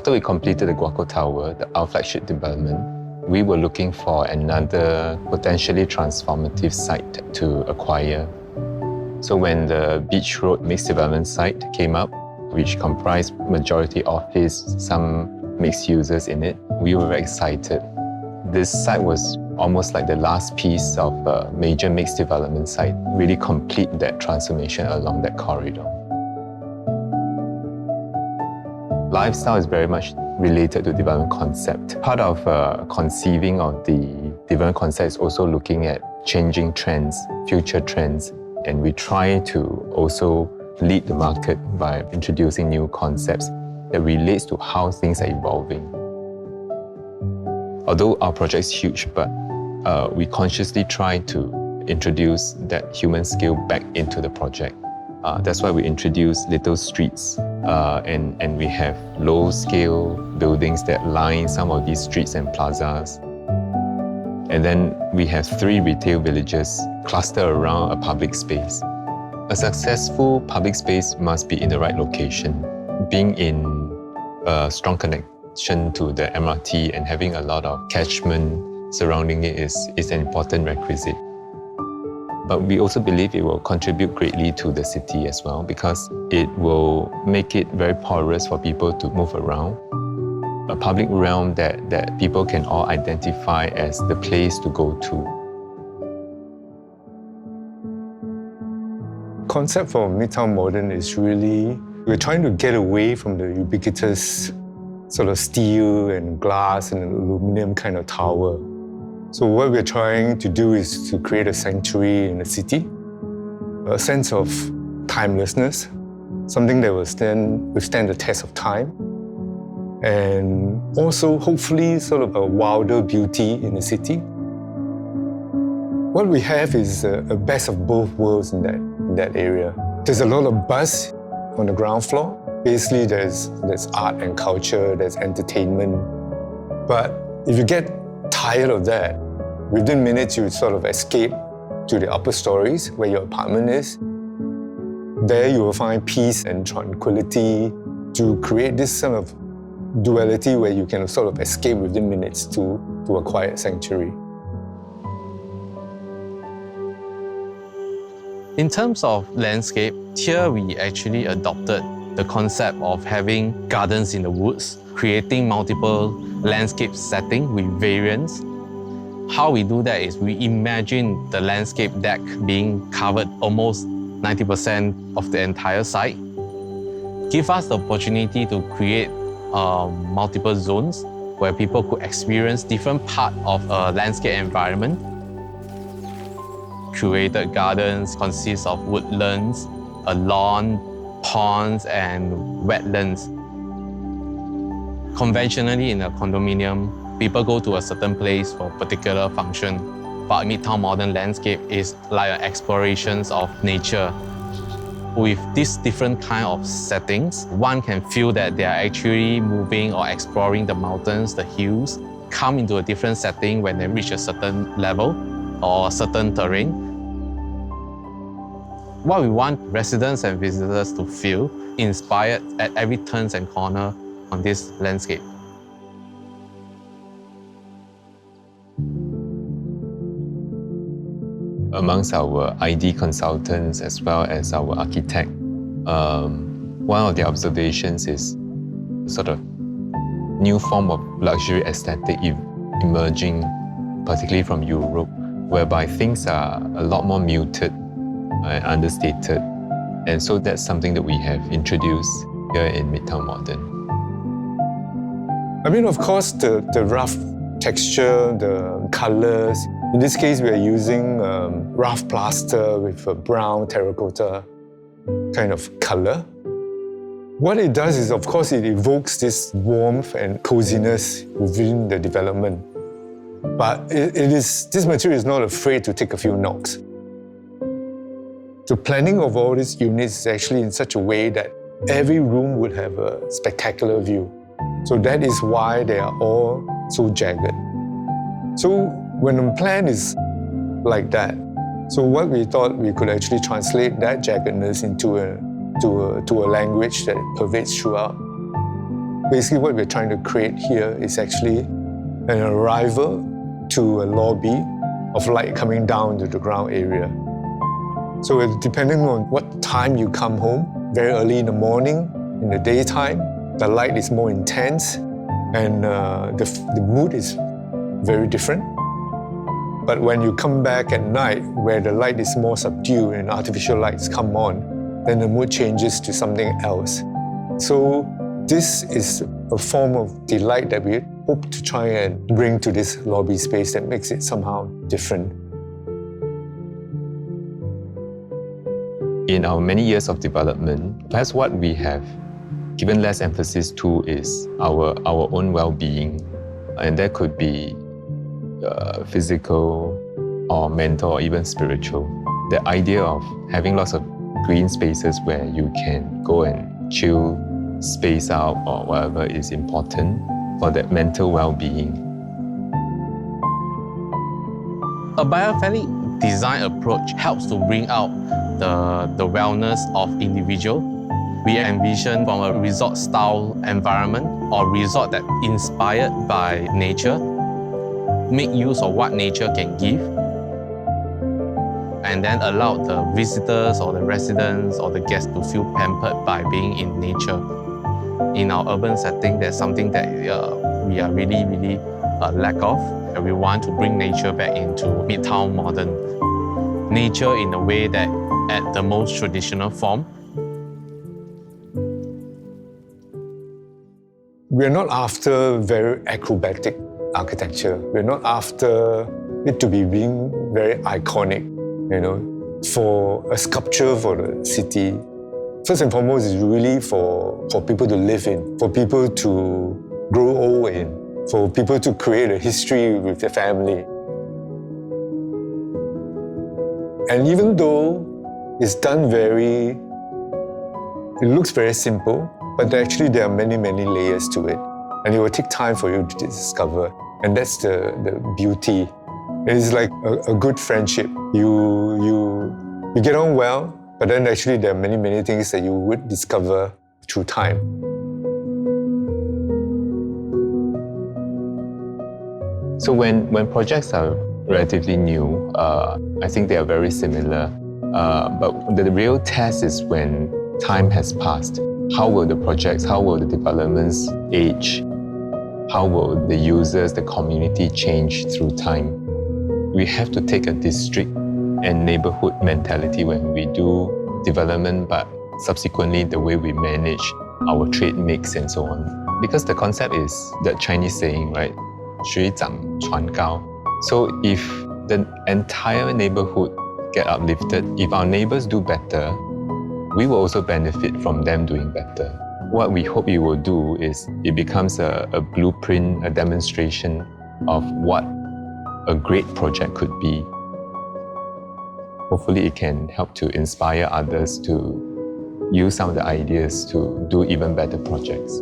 After we completed the Guocoland Tower, our flagship development, we were looking for another potentially transformative site to acquire. So when the Beach Road mixed development site came up, which comprised majority office, some mixed users in it, we were very excited. This site was almost like the last piece of a major mixed development site, really complete that transformation along that corridor. Lifestyle is very much related to development concept. Part of conceiving of the development concept is also looking at changing trends, future trends, and we try to also lead the market by introducing new concepts that relates to how things are evolving. Although our project is huge, but we consciously try to introduce that human scale back into the project. That's why we introduce little streets and we have low-scale buildings that line some of these streets and plazas. And then we have 3 retail villages clustered around a public space. A successful public space must be in the right location. Being in a strong connection to the MRT and having a lot of catchment surrounding it is an important requisite. But we also believe it will contribute greatly to the city as well, because it will make it very porous for people to move around. A public realm that people can all identify as the place to go to. Concept for Midtown Modern is really, we're trying to get away from the ubiquitous sort of steel and glass and aluminum kind of tower. So what we're trying to do is to create a sanctuary in the city, a sense of timelessness, something that will withstand the test of time, and also hopefully sort of a wilder beauty in the city. What we have is a best of both worlds in that area. There's a lot of buzz on the ground floor. Basically, there's art and culture, there's entertainment. But if you get tired of that, within minutes you sort of escape to the upper stories where your apartment is. There you will find peace and tranquility to create this sort of duality where you can sort of escape within minutes to a quiet sanctuary. In terms of landscape, here we actually adopted the concept of having gardens in the woods, creating multiple landscape settings with variants. How we do that is we imagine the landscape deck being covered almost 90% of the entire site. Give us the opportunity to create multiple zones where people could experience different parts of a landscape environment. Curated gardens consist of woodlands, a lawn, ponds, and wetlands. Conventionally, in a condominium, people go to a certain place for a particular function. But Midtown Modern landscape is like explorations of nature. With these different kind of settings, one can feel that they are actually moving or exploring the mountains, the hills, come into a different setting when they reach a certain level or a certain terrain. What we want residents and visitors to feel inspired at every turn and corner on this landscape. Amongst our ID consultants as well as our architect, one of the observations is sort of new form of luxury aesthetic emerging, particularly from Europe, whereby things are a lot more muted and understated. And so that's something that we have introduced here in Midtown Modern. I mean, of course, the rough texture, the colors. In this case, we are using rough plaster with a brown terracotta kind of color. What it does is, of course, it evokes this warmth and coziness within the development. But this material is not afraid to take a few knocks. The planning of all these units is actually in such a way that every room would have a spectacular view. So that is why they are all so jagged. So when the plan is like that, so what we thought we could actually translate that jaggedness into a language that pervades throughout. Basically, what we're trying to create here is actually an arrival to a lobby of light coming down to the ground area. So depending on what time you come home, very early in the morning, in the daytime, the light is more intense and the mood is very different. But when you come back at night, where the light is more subdued and artificial lights come on, then the mood changes to something else. So this is a form of delight that we hope to try and bring to this lobby space that makes it somehow different. In our many years of development, perhaps what we have given less emphasis to is our own well-being. And that could be physical or mental or even spiritual. The idea of having lots of green spaces where you can go and chill, space out or whatever is important for that mental well-being. A biophilic design approach helps to bring out the wellness of individual. We envision from a resort-style environment or resort that inspired by nature, make use of what nature can give, and then allow the visitors or the residents or the guests to feel pampered by being in nature. In our urban setting, that's something that we are really lack of. And we want to bring nature back into Midtown Modern. Nature in a way that at the most traditional form. We're not after very acrobatic architecture. We're not after it to be being very iconic, for a sculpture for the city. First and foremost, is really for people to live in, for people to grow old in, for people to create a history with their family. And even though it's done it looks very simple, but actually there are many layers to it. And it will take time for you to discover. And that's the beauty. It's like a good friendship. You get on well, but then actually there are many things that you would discover through time. So when projects are relatively new, I think they are very similar. But the real test is when time has passed. How will the projects, how will the developments age? How will the users, the community change through time? We have to take a district and neighborhood mentality when we do development, but subsequently the way we manage our trade mix and so on. Because the concept is that Chinese saying, right? 水涨船高. So if the entire neighborhood get uplifted, if our neighbors do better, we will also benefit from them doing better. What we hope it will do is it becomes a blueprint, a demonstration of what a great project could be. Hopefully it can help to inspire others to use some of the ideas to do even better projects.